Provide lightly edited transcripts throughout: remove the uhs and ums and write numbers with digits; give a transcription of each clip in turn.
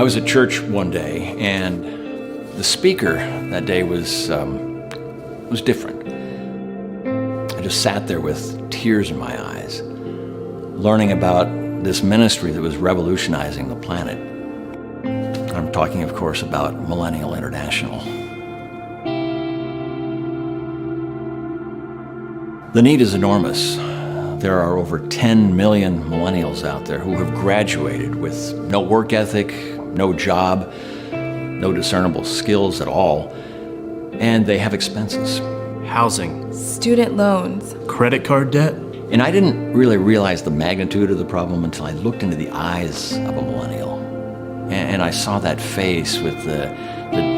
was at church one day, and the speaker that day was different. I just sat there with tears in my eyes, learning about this ministry that was revolutionizing the planet. I'm talking, of course, about Millennial International. The need is enormous. There are over 10 million millennials out there who have graduated with no work ethic, no job, no discernible skills at all, and they have expenses. Housing. Student loans. Credit card debt. And I didn't really realize the magnitude of the problem until I looked into the eyes of a millennial. And I saw that face with the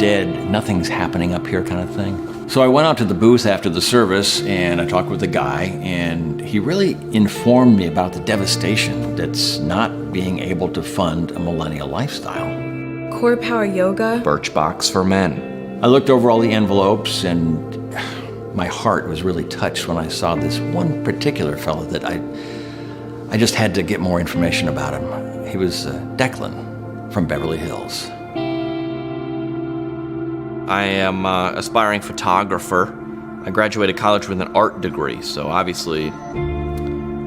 dead, nothing's happening up here kind of thing. So I went out to the booth after the service and I talked with the guy, and he really informed me about the devastation that's not being able to fund a millennial lifestyle. Core Power Yoga. Birchbox for men. I looked over all the envelopes and my heart was really touched when I saw this one particular fellow that I just had to get more information about him. He was Declan from Beverly Hills. I am an aspiring photographer. I graduated college with an art degree, so obviously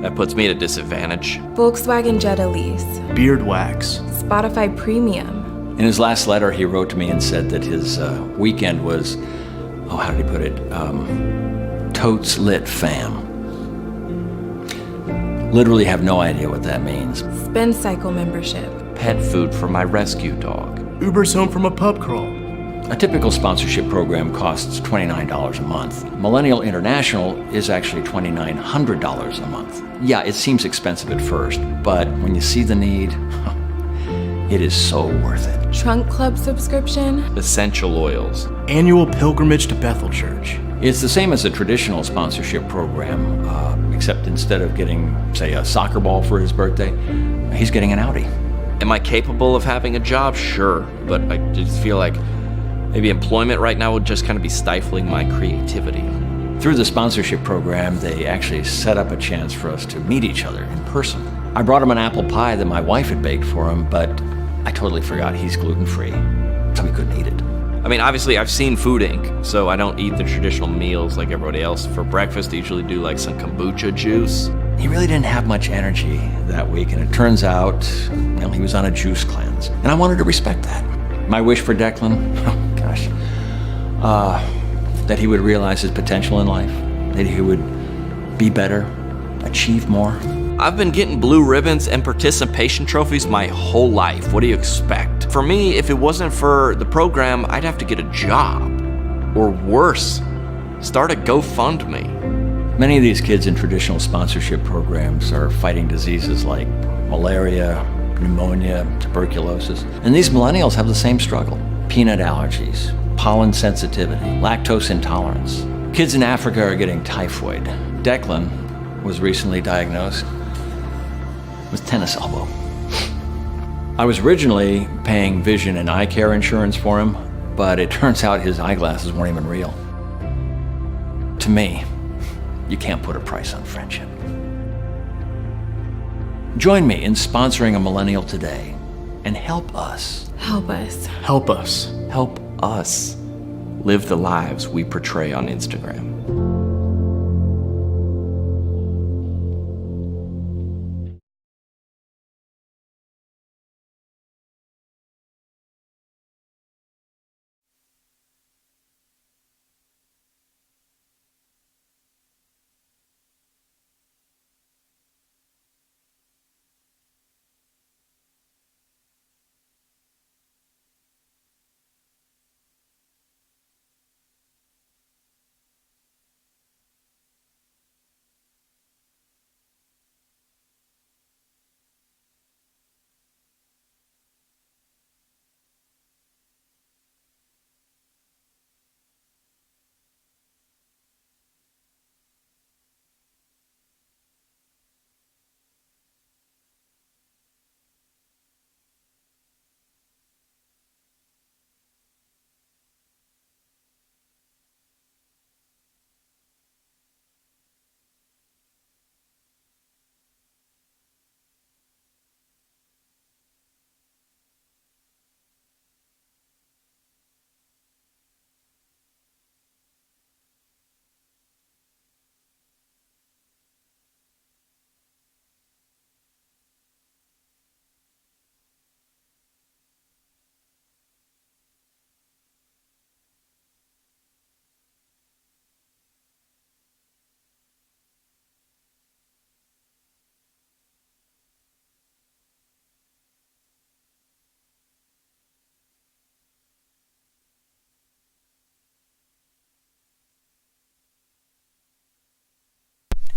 that puts me at a disadvantage. Volkswagen Jetta lease. Beard wax. Spotify Premium. In his last letter, he wrote to me and said that his weekend was, how did he put it? Totes lit fam. Literally have no idea what that means. Spin Cycle membership. Pet food for my rescue dog. Uber's home from a pub crawl. A typical sponsorship program costs $29 a month. Millennial International is actually $2,900 a month. Yeah, it seems expensive at first, but when you see the need, it is so worth it. Trunk Club subscription. Essential oils. Annual pilgrimage to Bethel Church. It's the same as a traditional sponsorship program, except instead of getting, say, a soccer ball for his birthday, he's getting an Audi. Am I capable of having a job? Sure, but I just feel like maybe employment right now would just kind of be stifling my creativity. Through the sponsorship program, they actually set up a chance for us to meet each other in person. I brought him an apple pie that my wife had baked for him, but I totally forgot he's gluten-free, so he couldn't eat it. I mean, obviously, I've seen Food Inc., so I don't eat the traditional meals like everybody else. For breakfast, I usually do like some kombucha juice. He really didn't have much energy that week, and it turns out, he was on a juice cleanse. And I wanted to respect that. My wish for Declan, that he would realize his potential in life, that he would be better, achieve more. I've been getting blue ribbons and participation trophies my whole life. What do you expect? For me, if it wasn't for the program, I'd have to get a job. Or worse, start a GoFundMe. Many of these kids in traditional sponsorship programs are fighting diseases like malaria, pneumonia, tuberculosis. And these millennials have the same struggle. Peanut allergies, pollen sensitivity, lactose intolerance. Kids in Africa are getting typhoid. Declan was recently diagnosed with tennis elbow. I was originally paying vision and eye care insurance for him, but it turns out his eyeglasses weren't even real. To me, you can't put a price on friendship. Join me in sponsoring a millennial today and help us. Help us. Help us. Help us live the lives we portray on Instagram.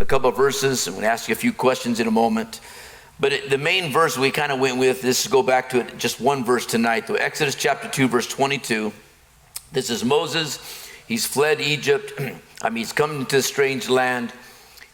a couple of verses. I'm going to ask you a few questions in a moment. But the main verse we kind of went with, this go back to it, just one verse tonight, though. Exodus chapter 2, verse 22. This is Moses. He's fled Egypt. He's come into a strange land.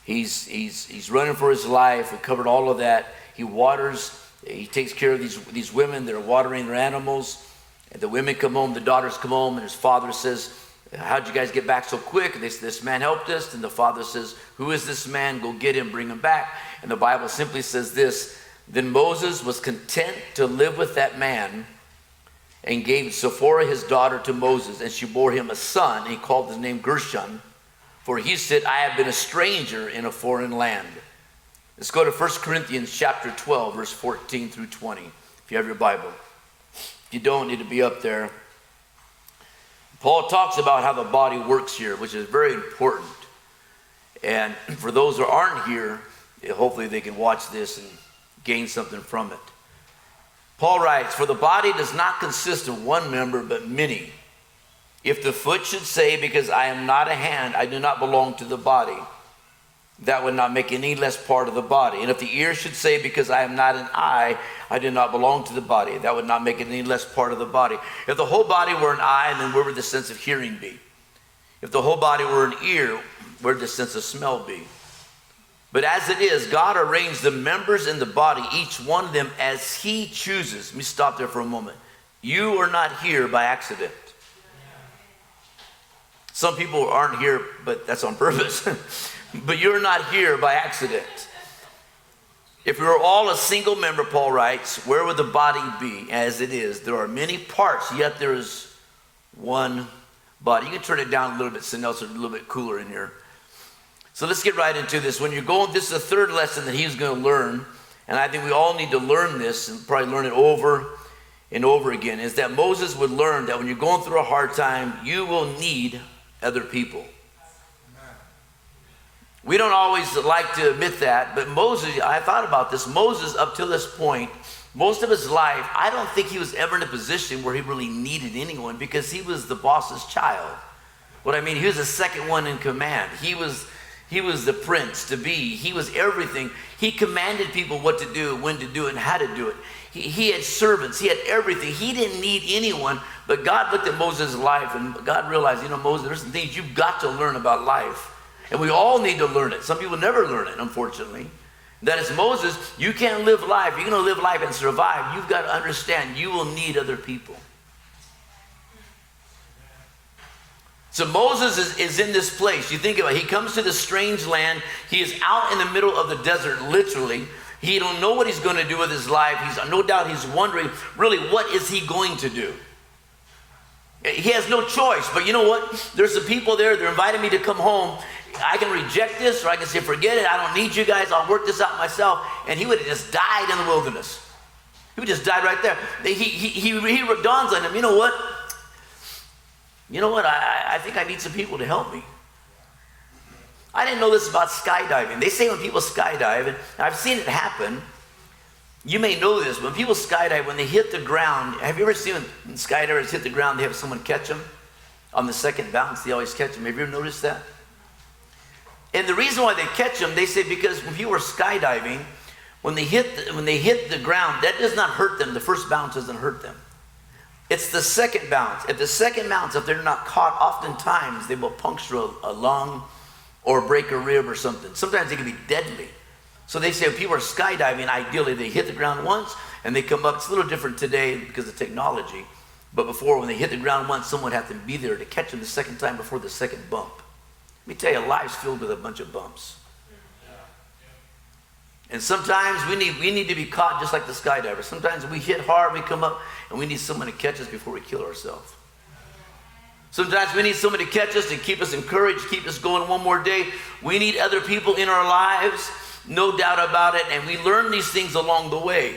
He's running for his life. We covered all of that. He waters. He takes care of these women that are watering their animals. And the women come home, the daughters come home, and his father says, how'd you guys get back so quick? And they say, this man helped us. And the father says, who is this man? Go get him, bring him back. And the Bible simply says this, then Moses was content to live with that man and gave Zipporah his daughter to Moses, and she bore him a son. And he called his name Gershon, for he said, I have been a stranger in a foreign land. Let's go to 1 Corinthians chapter 12, verse 14 through 20, if you have your Bible. If you don't, need to be up there. Paul talks about how the body works here, which is very important. And for those that aren't here, hopefully they can watch this and gain something from it. Paul writes, for the body does not consist of one member, but many. If the foot should say, because I am not a hand, I do not belong to the body, that would not make any less part of the body. And if the ear should say, because I am not an eye, I do not belong to the body, that would not make it any less part of the body. If the whole body were an eye, then where would the sense of hearing be? If the whole body were an ear, where would the sense of smell be? But as it is, God arranged the members in the body, each one of them as he chooses. Let me stop there for a moment. You are not here by accident. Some people aren't here, but that's on purpose. But you're not here by accident. If we were all a single member, Paul writes, where would the body be? As it is, there are many parts, yet there is one body. You can turn it down a little bit so it's a little bit cooler in here. So let's get right into this. When you're going, this is the third lesson that he's going to learn, and I think we all need to learn this and probably learn it over and over again, is that Moses would learn that when you're going through a hard time, you will need other people. We don't always like to admit that, but Moses, I thought about this, Moses up to this point, most of his life, I don't think he was ever in a position where he really needed anyone because he was the boss's child. What I mean, he was the second one in command. He was the prince to be. He was everything. He commanded people what to do, when to do it, and how to do it. He had servants. He had everything. He didn't need anyone, but God looked at Moses' life, and God realized, Moses, there's some things you've got to learn about life. And we all need to learn it. Some people never learn it, unfortunately. That is Moses, you can't live life. You're going to live life and survive. You've got to understand you will need other people. So Moses is in this place. You think about it. He comes to this strange land. He is out in the middle of the desert, literally. He don't know what he's going to do with his life. No doubt he's wondering, really, what is he going to do? He has no choice. But you know what? There's some people there. They're inviting me to come home. I can reject this, or I can say, forget it. I don't need you guys. I'll work this out myself. And he would have just died in the wilderness. He would just die right there. He dawns on him, you know what? I think I need some people to help me. I didn't know this about skydiving. They say when people skydive, and I've seen it happen, you may know this, when people skydive, when they hit the ground, have you ever seen when skydivers hit the ground, they have someone catch them? On the second bounce, they always catch them. Have you ever noticed that? And the reason why they catch them, they say because when people are skydiving, when they hit the ground, that does not hurt them. The first bounce doesn't hurt them. It's the second bounce. At the second bounce, if they're not caught, oftentimes they will puncture a lung or break a rib or something. Sometimes it can be deadly. So they say when people are skydiving, ideally they hit the ground once and they come up. It's a little different today because of technology. But before, when they hit the ground once, someone had to be there to catch them the second time before the second bump. Let me tell you, life's filled with a bunch of bumps. And sometimes we need to be caught just like the skydiver. Sometimes we hit hard, we come up, and we need someone to catch us before we kill ourselves. Sometimes we need someone to catch us and keep us encouraged, keep us going one more day. We need other people in our lives, no doubt about it, and we learn these things along the way.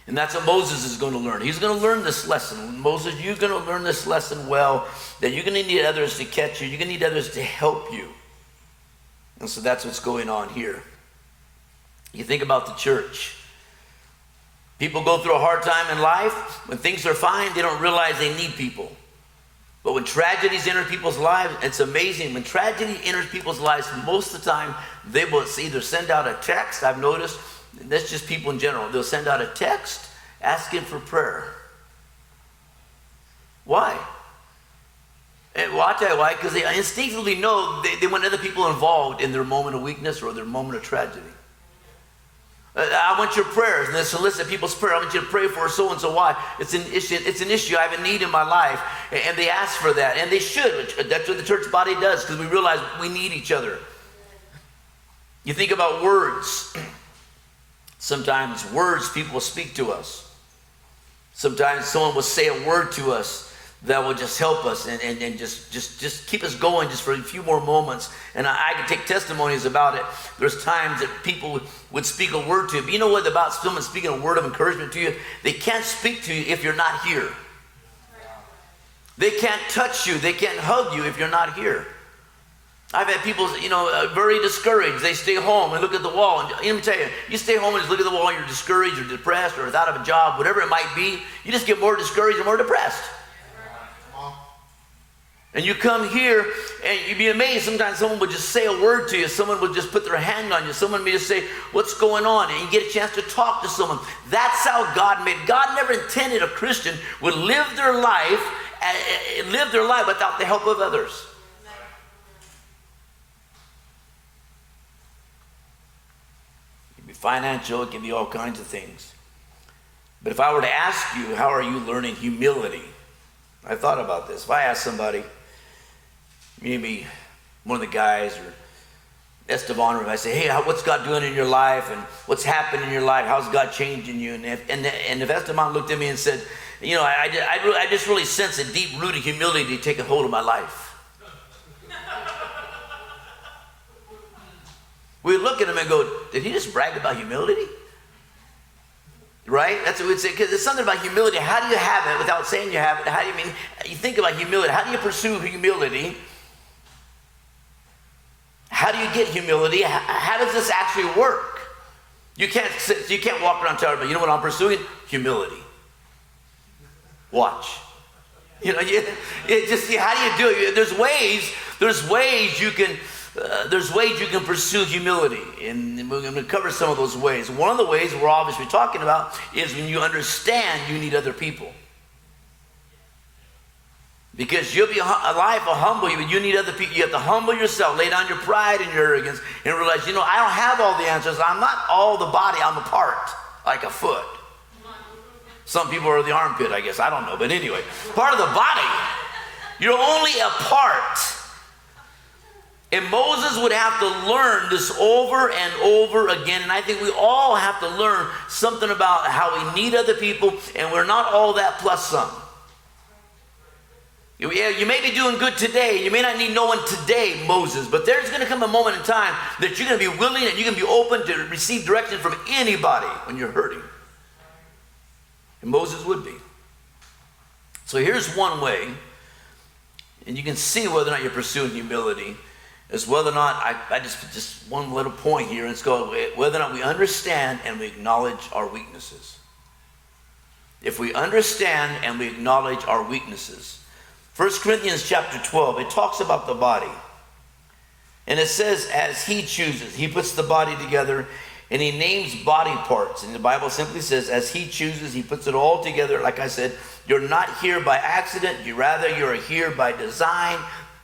And that's what Moses is going to learn. He's going to learn this lesson. Moses, you're going to learn this lesson well, that you're going to need others to catch you. You're going to need others to help you. And so that's what's going on here. You think about the church. People go through a hard time in life. When things are fine, they don't realize they need people. But when tragedies enter people's lives, it's amazing. When tragedy enters people's lives, most of the time, they will either send out a text, I've noticed, that's just people in general, they'll send out a text asking for prayer. Why? Well, I'll tell you why, because they instinctively know they want other people involved in their moment of weakness or their moment of tragedy. I want your prayers, and they solicit people's prayer. I want you to pray for so-and-so. Why? It's an issue. I have a need in my life, and they ask for that, and they should. That's what the church body does, because we realize we need each other. You think about words. Sometimes words, people will speak to us. Sometimes someone will say a word to us that will just help us and just keep us going just for a few more moments. And I can take testimonies about it. There's times that people would speak a word to you. But you know what about someone speaking a word of encouragement to you? They can't speak to you if you're not here. They can't touch you. They can't hug you if you're not here. I've had people, very discouraged. They stay home and look at the wall. And let me tell you, you stay home and just look at the wall and you're discouraged or depressed or without a job, whatever it might be, you just get more discouraged and more depressed. And you come here and you'd be amazed. Sometimes someone would just say a word to you. Someone would just put their hand on you. Someone may just say, what's going on? And you get a chance to talk to someone. That's how God made. God never intended a Christian would live their life without the help of others. It can be financial. It can be all kinds of things. But if I were to ask you, how are you learning humility? I thought about this. If I ask somebody, maybe one of the guys or Esteban, or if I say, hey, what's God doing in your life and what's happening in your life? How's God changing you? And if Esteban looked at me and said, I just really sense a deep-rooted humility taking hold of my life. We would look at him and go, did he just brag about humility? Right? That's what we'd say, because it's something about humility. How do you have it without saying you have it? How do you mean? You think about humility. How do you pursue humility? How do you get humility? How does this actually work? You can't walk around telling me, you know what I'm pursuing? Humility. Watch. How do you do it? There's ways you can pursue humility, and we're going to cover some of those ways. One of the ways we're obviously talking about is when you understand you need other people. Because you'll be a life will humble you, but you need other people. You have to humble yourself, lay down your pride and your arrogance, and realize, I don't have all the answers. I'm not all the body. I'm a part, like a foot. Some people are the armpit, I guess. I don't know. But anyway, part of the body. You're only a part. And Moses would have to learn this over and over again. And I think we all have to learn something about how we need other people, and we're not all that plus some. You may be doing good today. You may not need no one today, Moses, but there's going to come a moment in time that you're going to be willing and you're going to be open to receive direction from anybody when you're hurting. And Moses would be. So here's one way, and you can see whether or not you're pursuing humility, is whether or not, I just one little point here, and it's called whether or not we understand and we acknowledge our weaknesses. If we understand and we acknowledge our weaknesses. 1 Corinthians chapter 12, it talks about the body. And it says, as he chooses, he puts the body together, and he names body parts. And the Bible simply says, as he chooses, he puts it all together. Like I said, you're not here by accident. You're here by design.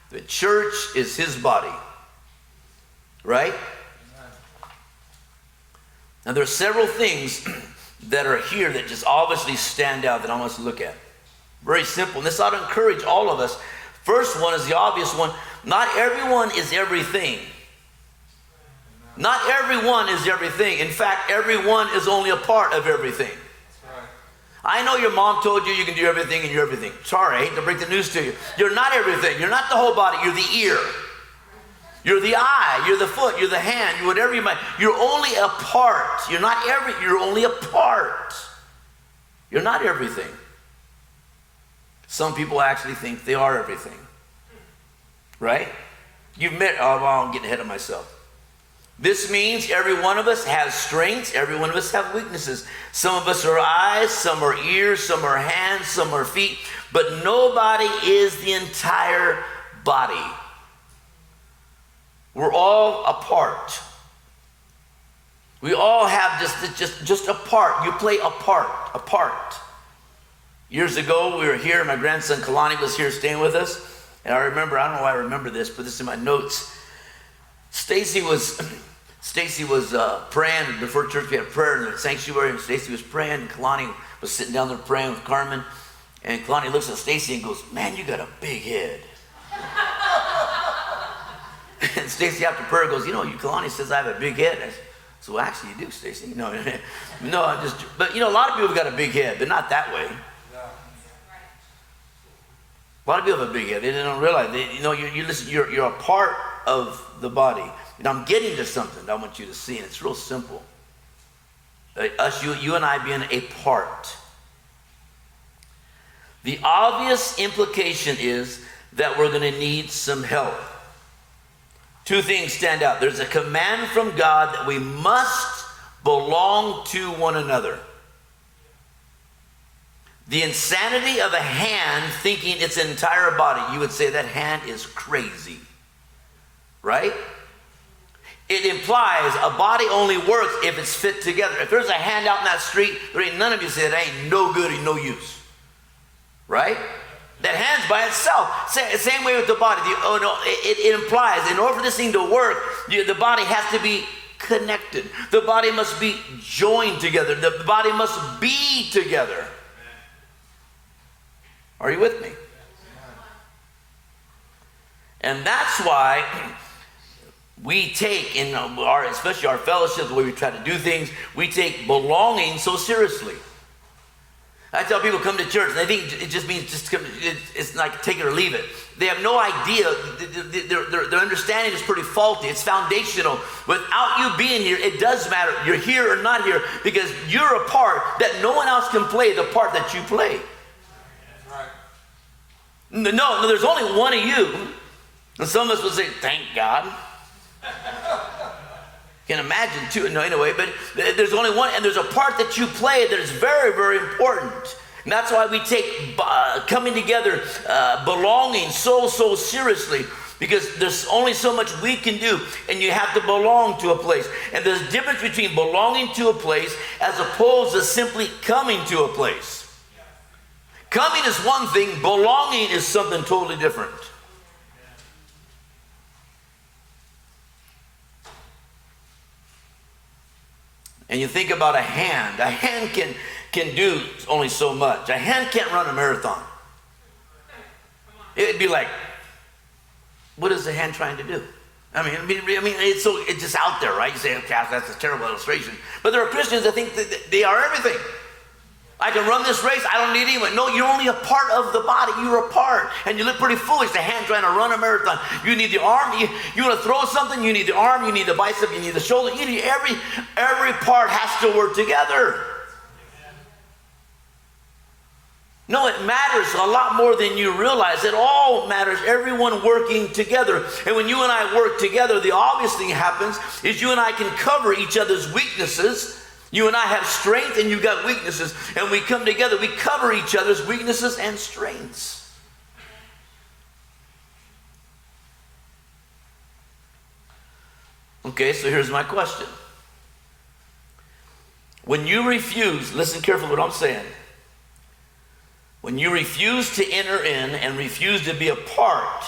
The church is his body. Right? Now there are several things that are here that just obviously stand out that I want us to look at. Very simple. And this ought to encourage all of us. First one is the obvious one. Not everyone is everything. Not everyone is everything. In fact, everyone is only a part of everything. I know your mom told you you can do everything and you're everything. Sorry, I hate to break the news to you. You're not everything. You're not the whole body. You're the ear. You're the eye. You're the foot. You're the hand. You're whatever you might. You're only a part. You're only a part. You're not everything. Some people actually think they are everything. Right? You've met, I'm getting ahead of myself. This means every one of us has strengths, every one of us have weaknesses. Some of us are eyes, some are ears, some are hands, some are feet, but nobody is the entire body. We're all a part. We all have just a part. You play a part. Years ago, we were here. My grandson Kalani was here staying with us. And I don't know why I remember this, but this is in my notes. Stacy was praying. Before church, we had prayer in the sanctuary, and Stacy was praying, and Kalani was sitting down there praying with Carmen. And Kalani looks at Stacy and goes, "Man, you got a big head." And Stacy after prayer goes, Kalani says I have a big head. I said, "So actually you do, Stacy." No, but a lot of people have got a big head, but not that way. A lot of people have a big head. They don't realize. You're a part of the body. And I'm getting to something I want you to see, and it's real simple. You and I being a part. The obvious implication is that we're going to need some help. Two things stand out. There's a command from God that we must belong to one another. The insanity of a hand thinking its entire body, you would say that hand is crazy, right? It implies a body only works if it's fit together. If there's a hand out in that street, there ain't none of you say that ain't no good or no use, right? That hand's by itself. Same way with the body. It implies in order for this thing to work, the body has to be connected. The body must be joined together. The body must be together. Are you with me? And that's why we take, especially our fellowship, the way we try to do things, we take belonging so seriously. I tell people come to church, and they think it just means just come. It's like take it or leave it. They have no idea. Their understanding is pretty faulty. It's foundational. Without you being here, it does matter. You're here or not here because you're a part that no one else can play the part that you play. No, there's only one of you. And some of us would say, "Thank God." Can imagine too, no, anyway, but there's only one, and there's a part that you play that is very, very important. And that's why we take coming together, belonging so seriously, because there's only so much we can do, and you have to belong to a place. And there's a difference between belonging to a place as opposed to simply coming to a place. Coming is one thing, belonging is something totally different. And you think about a hand. A hand can do only so much. A hand can't run a marathon. It'd be like, what is the hand trying to do? I mean, it's just out there, right? You say, "Okay, that's a terrible illustration." But there are Christians that think that they are everything. I can run this race. I don't need anyone. No, you're only a part of the body. You're a part. And you look pretty foolish. The hand trying to run a marathon. You need the arm. You want to throw something. You need the arm. You need the bicep. You need the shoulder. You need every part has to work together. No, it matters a lot more than you realize. It all matters. Everyone working together. And when you and I work together, the obvious thing happens is you and I can cover each other's weaknesses. You and I have strength and you got weaknesses. And we come together, we cover each other's weaknesses and strengths. Okay, so here's my question. When you refuse, listen carefully to what I'm saying. When you refuse to enter in and refuse to be a part,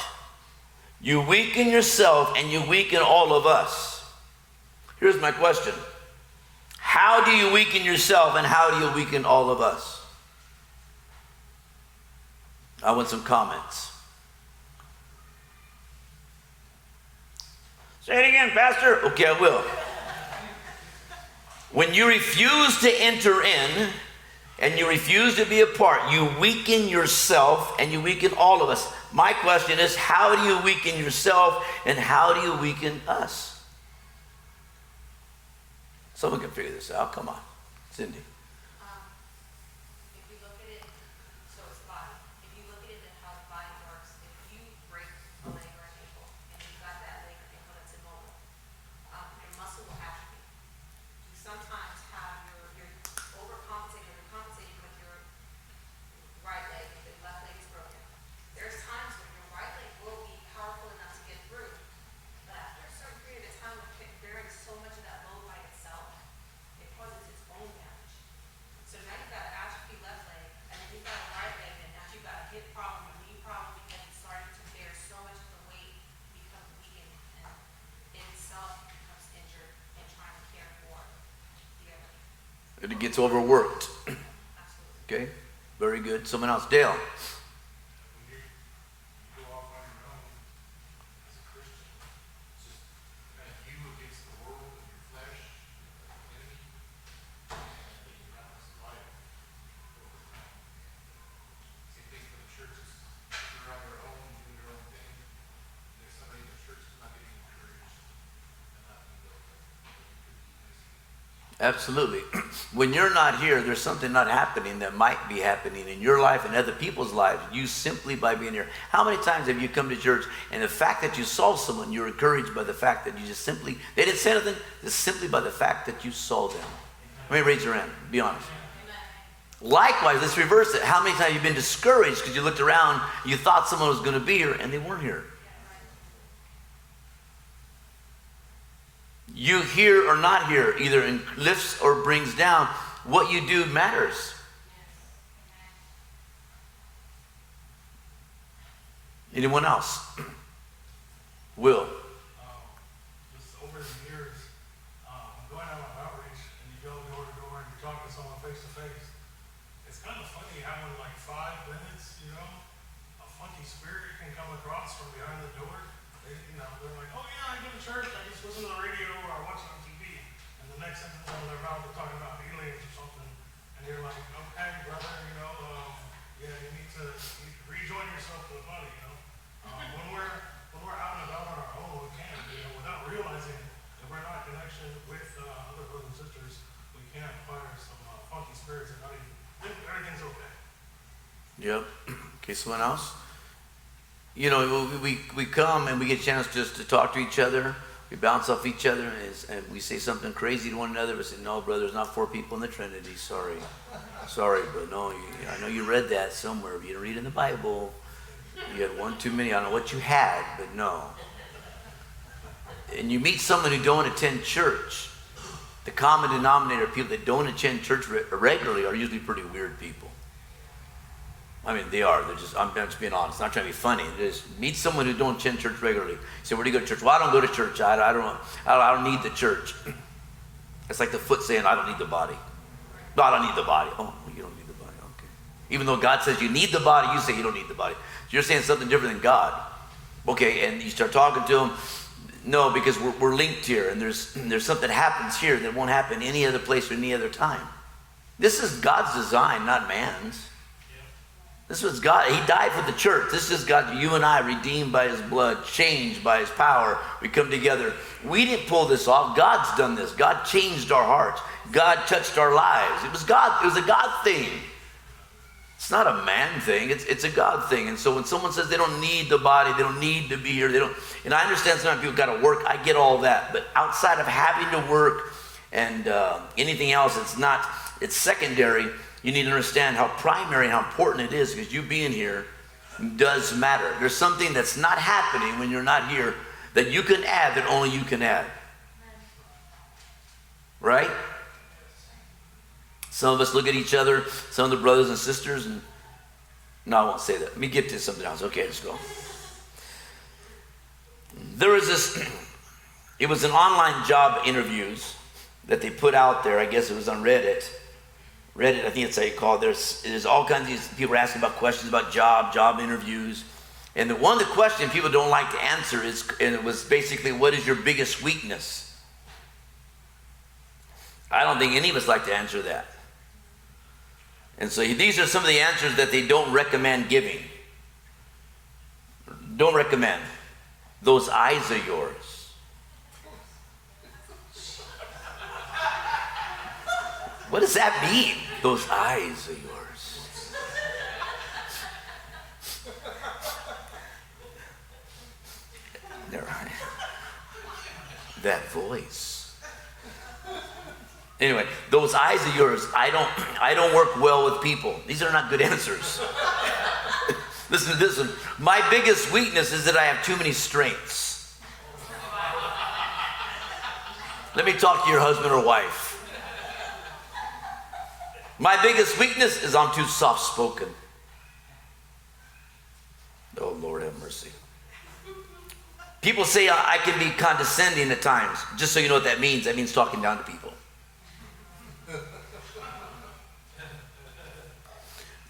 you weaken yourself and you weaken all of us. Here's my question. How do you weaken yourself and how do you weaken all of us? I want some comments. Say it again, Pastor. Okay, I will. When you refuse to enter in and you refuse to be a part, you weaken yourself and you weaken all of us. My question is, how do you weaken yourself and how do you weaken us? Someone can figure this out. Come on. Cindy. If you look at it, so it's body. If you look at it and how the body works, if you break a leg or an ankle and you've got that leg or ankle that's immobile, your it gets overworked. Okay, very good. Someone else. Dale. Absolutely. When you're not here, there's something not happening that might be happening in your life and other people's lives, you simply by being here. How many times have you come to church and the fact that you saw someone, you're encouraged by the fact that you just simply, they didn't say anything, just simply by the fact that you saw them. Let me raise your hand, be honest. Likewise, let's reverse it. How many times have you been discouraged because you looked around, you thought someone was going to be here and they weren't here? You here or not here, either lifts or brings down, what you do matters. Anyone else? Will. Just over the years, going out on outreach and you go door to door and you talk to someone face to face, it's kind of funny how in like 5 minutes, a funky spirit can come across from behind the door. They're like, oh yeah, I go to church, I just listen to the radio or I watch it on TV. And the next sentence out of their mouth, they're talking about aliens or something. And you're like, okay, brother, yeah, you need to rejoin yourself to the body, When we're out and about on our own, we can, without realizing that we're not in connection with other brothers and sisters, we can acquire some funky spirits and not even think everything's okay. Yep. Okay, someone else? We come and we get a chance just to talk to each other. We bounce off each other and we say something crazy to one another. We say, no, brother, there's not 4 people in the Trinity. Sorry, but no, I know you read that somewhere. If you didn't read it in the Bible, you had one too many. I don't know what you had, but no. And you meet someone who don't attend church. The common denominator of people that don't attend church regularly are usually pretty weird people. I mean, they are. I'm just being honest. Not trying to be funny. Just meet someone who don't attend church regularly. You say, where do you go to church? Well, I don't go to church. I don't need the church. It's like the foot saying, I don't need the body. No, I don't need the body. Oh, well, you don't need the body. Okay. Even though God says you need the body, you say you don't need the body. So you're saying something different than God. Okay, and you start talking to them. No, because we're linked here, and there's something happens here that won't happen any other place or any other time. This is God's design, not man's. This was God. He died for the church. This is God, you and I, redeemed by his blood, changed by his power. We come together. We didn't pull this off. God's done this. God changed our hearts. God touched our lives. It was God. It was a God thing. It's not a man thing. It's a God thing. And so when someone says they don't need the body, they don't need to be here, and I understand sometimes people got to work. I get all that. But outside of having to work and anything else, it's secondary. You need to understand how primary and how important it is, because you being here does matter. There's something that's not happening when you're not here that you can add that only you can add. Right? Some of us look at each other, some of the brothers and sisters, and no, I won't say that. Let me get to something else. Okay, let's go. There was it was an online job interviews that they put out there. I guess it was on Reddit. I think it's how you call it. There's all kinds of people asking about questions about job interviews. And one of the questions people don't like to answer and it was basically, what is your biggest weakness? I don't think any of us like to answer that. And so these are some of the answers that they don't recommend giving. Don't recommend. Those eyes are yours. What does that mean? Those eyes are yours. That voice. Anyway, those eyes are yours. I don't work well with people. These are not good answers. Listen. My biggest weakness is that I have too many strengths. Let me talk to your husband or wife. My biggest weakness is I'm too soft-spoken. Oh, Lord have mercy. People say I can be condescending at times. Just so you know what that means talking down to people.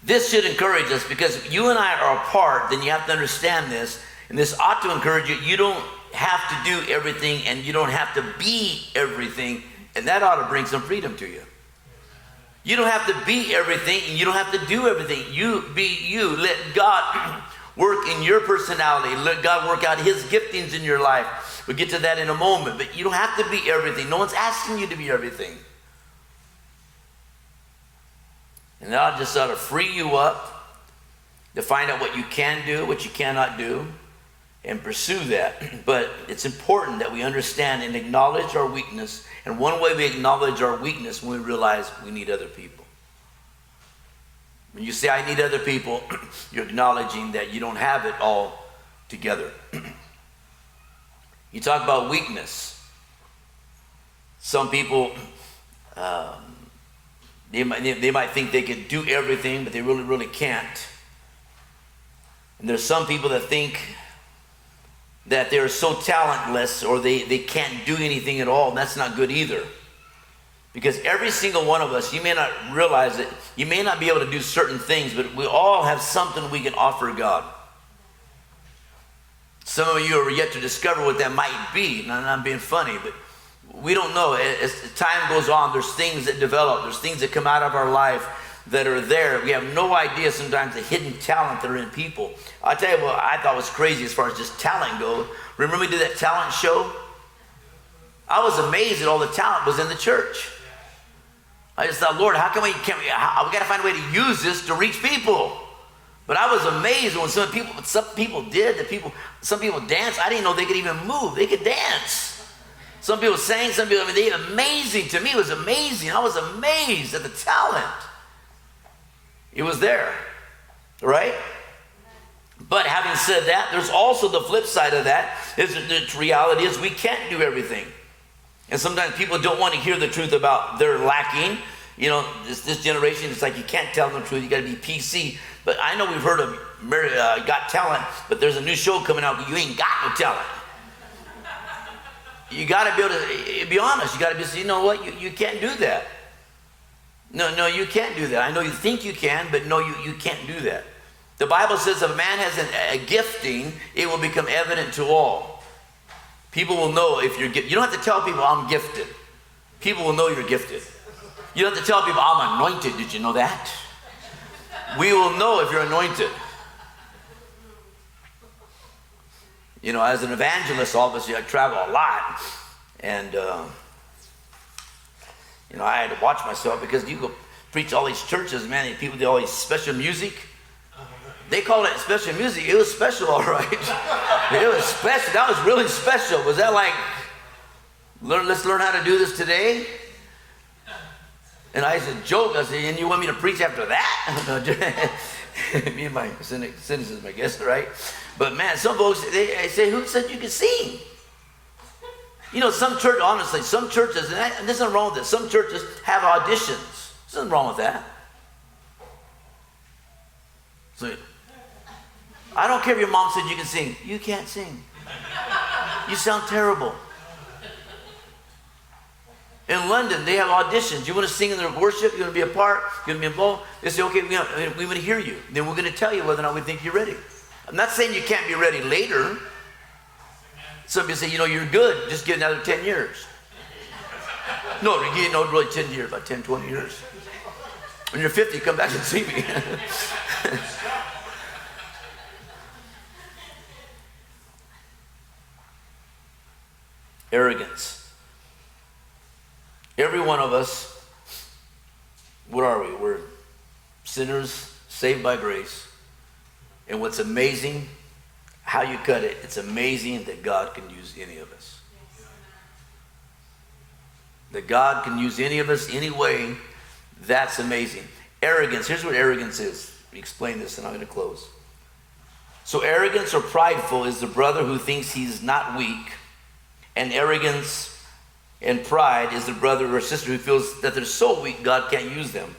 This should encourage us because if you and I are apart, then you have to understand this. And this ought to encourage you. You don't have to do everything and you don't have to be everything. And that ought to bring some freedom to you. You don't have to be everything and you don't have to do everything. You be you. Let God work in your personality. Let God work out his giftings in your life. We'll get to that in a moment. But you don't have to be everything. No one's asking you to be everything. And that just ought to free you up to find out what you can do, what you cannot do, and pursue that. But it's important that we understand and acknowledge our weakness. And one way we acknowledge our weakness when we realize we need other people. When you say, I need other people, you're acknowledging that you don't have it all together. You talk about weakness. Some people, they might think they can do everything, but they really, really can't. And there's some people that think that they're so talentless or they can't do anything at all. And that's not good either. Because every single one of us, you may not realize it, you may not be able to do certain things, but we all have something we can offer God. Some of you are yet to discover what that might be. And I'm not being funny, but we don't know. As time goes on, there's things that develop. There's things that come out of our life that are there. We have no idea sometimes the hidden talent that are in people. I'll tell you what I thought was crazy as far as just talent goes. Remember we did that talent show? I was amazed at all the talent was in the church. I just thought, Lord, how come we got to find a way to use this to reach people? But I was amazed when some people did. Some people danced. I didn't know they could even move. They could dance. Some people sang. Some people, they were amazing. To me, it was amazing. I was amazed at the talent. It was there, right? But having said that, there's also the flip side of that. The reality is we can't do everything. And sometimes people don't want to hear the truth about their lacking. You know, this generation, it's like you can't tell them the truth. You got to be PC. But I know we've heard of Got Talent, but there's a new show coming out, but you ain't got no talent. You got to be able to be honest. You got to be, you know what? You can't do that. No, you can't do that. I know you think you can, but no, you can't do that. The Bible says if a man has a gifting, it will become evident to all. People will know if you're gifted. You don't have to tell people I'm gifted. People will know you're gifted. You don't have to tell people I'm anointed. Did you know that? We will know if you're anointed. You know, as an evangelist, obviously I travel a lot. And, you know, I had to watch myself because you go preach all these churches, man, people do all these special music. They call it special music. It was special, all right. It was special. That was really special. Was that like, let's learn how to do this today? And I said, joke. I said, and you want me to preach after that? Me and my cynicism, I guess, right? But man, some folks, they say, who said you could sing? You know, some church, honestly, some churches, and there's nothing wrong with this, some churches have auditions. There's nothing wrong with that. So, I don't care if your mom said you can sing. You can't sing. You sound terrible. In London, they have auditions. You want to sing in their worship? You want to be a part? You want to be involved? They say, okay, we want to hear you. Then we're going to tell you whether or not we think you're ready. I'm not saying you can't be ready later. Some people say, you know, you're good. Just give another 10 years. No, really 10 years, about 10, 20 years. When you're 50, come back and see me. Arrogance. Every one of us, what are we? We're sinners saved by grace. And what's amazing, how you cut it, it's amazing that God can use any of us. That God can use any of us any way, that's amazing. Arrogance, here's what arrogance is. Let me explain this and I'm going to close. So arrogance or prideful is the brother who thinks he's not weak. And arrogance and pride is the brother or sister who feels that they're so weak God can't use them.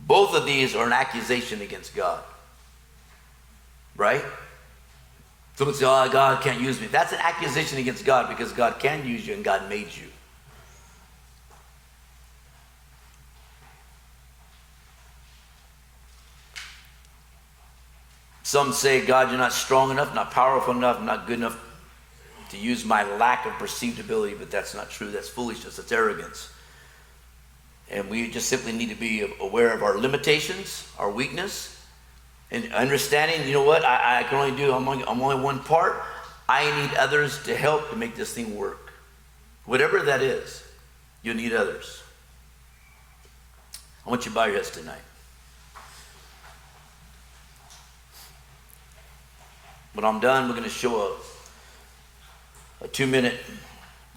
Both of these are an accusation against God. Right? Someone says, oh, God can't use me. That's an accusation against God because God can use you and God made you. Some say, God, you're not strong enough, not powerful enough, not good enough to use my lack of perceived ability, but that's not true. That's foolishness. That's arrogance. And we just simply need to be aware of our limitations, our weakness, and understanding, you know what, I can only do, I'm only one part. I need others to help to make this thing work. Whatever that is, you'll need others. I want you to bow your heads tonight. When I'm done, we're going to show a 2-minute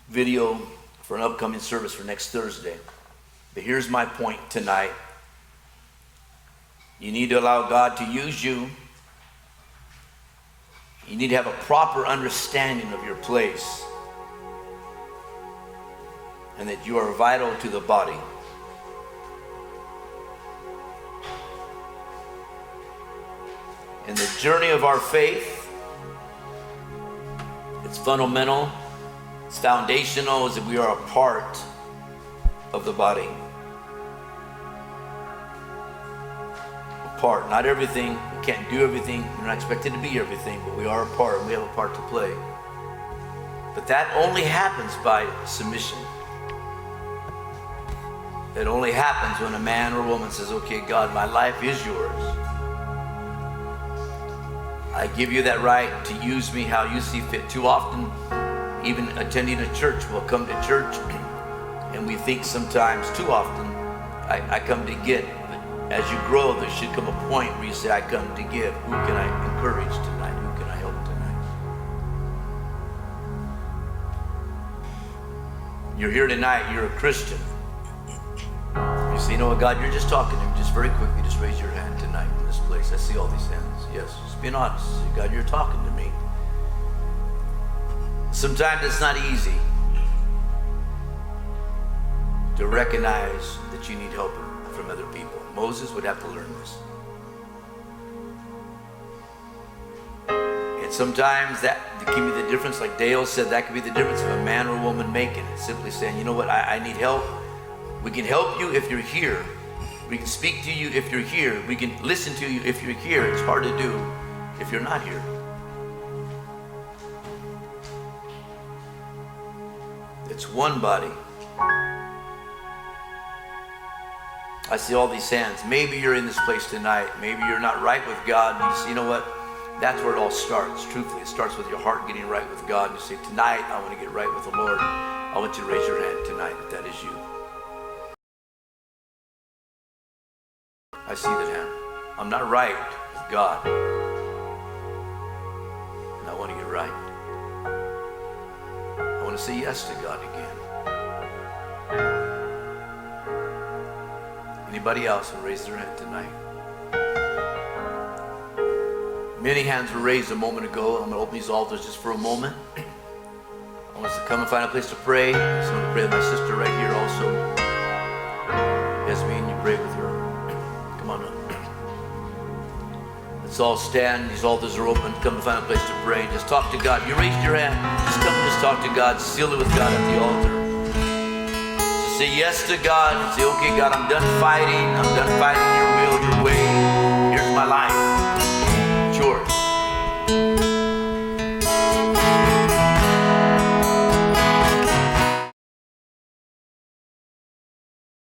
video for an upcoming service for next Thursday. But here's my point tonight. You need to allow God to use you. You need to have a proper understanding of your place and that you are vital to the body. In the journey of our faith, it's fundamental, it's foundational, is that we are a part of the body. A part, not everything. We can't do everything. We're not expected to be everything, but we are a part. We have a part to play. But that only happens by submission. It only happens when a man or woman says, okay, God, my life is yours. I give you that right to use me how you see fit. Too often, even attending a church, we'll come to church and we think sometimes, too often, I come to get. But as you grow, there should come a point where you say, I come to give. Who can I encourage tonight? Who can I help tonight? You're here tonight, you're a Christian. You say, you know what, God, you're just talking to me. Just very quickly, just raise your hand tonight in this place. I see all these hands. Yes, just being honest. God, you're talking to me. Sometimes it's not easy to recognize that you need help from other people. Moses would have to learn this. And sometimes that can be the difference, like Dale said, that could be the difference of a man or a woman making it. Simply saying, you know what, I need help. We can help you if you're here. We can speak to you if you're here. We can listen to you if you're here. It's hard to do if you're not here. It's one body. I see all these hands. Maybe you're in this place tonight. Maybe you're not right with God. You say, you know what? That's where it all starts. Truthfully, it starts with your heart getting right with God. You say, tonight, I want to get right with the Lord. I want you to raise your hand tonight if that is you. I see that hand. I'm not right with God. And I want to get right. I want to say yes to God again. Anybody else who raised their hand tonight? Many hands were raised a moment ago. I'm going to open these altars just for a moment. I want us to come and find a place to pray. So I'm going to pray with my sister right here also. Yasmin, you pray with her. Come on up. Let's all stand. These altars are open. Come and find a place to pray. Just talk to God. You raised your hand. Just come and just talk to God. Seal it with God at the altar. Just say yes to God. Say, okay, God, I'm done fighting. I'm done fighting your will, your way. Here's my life.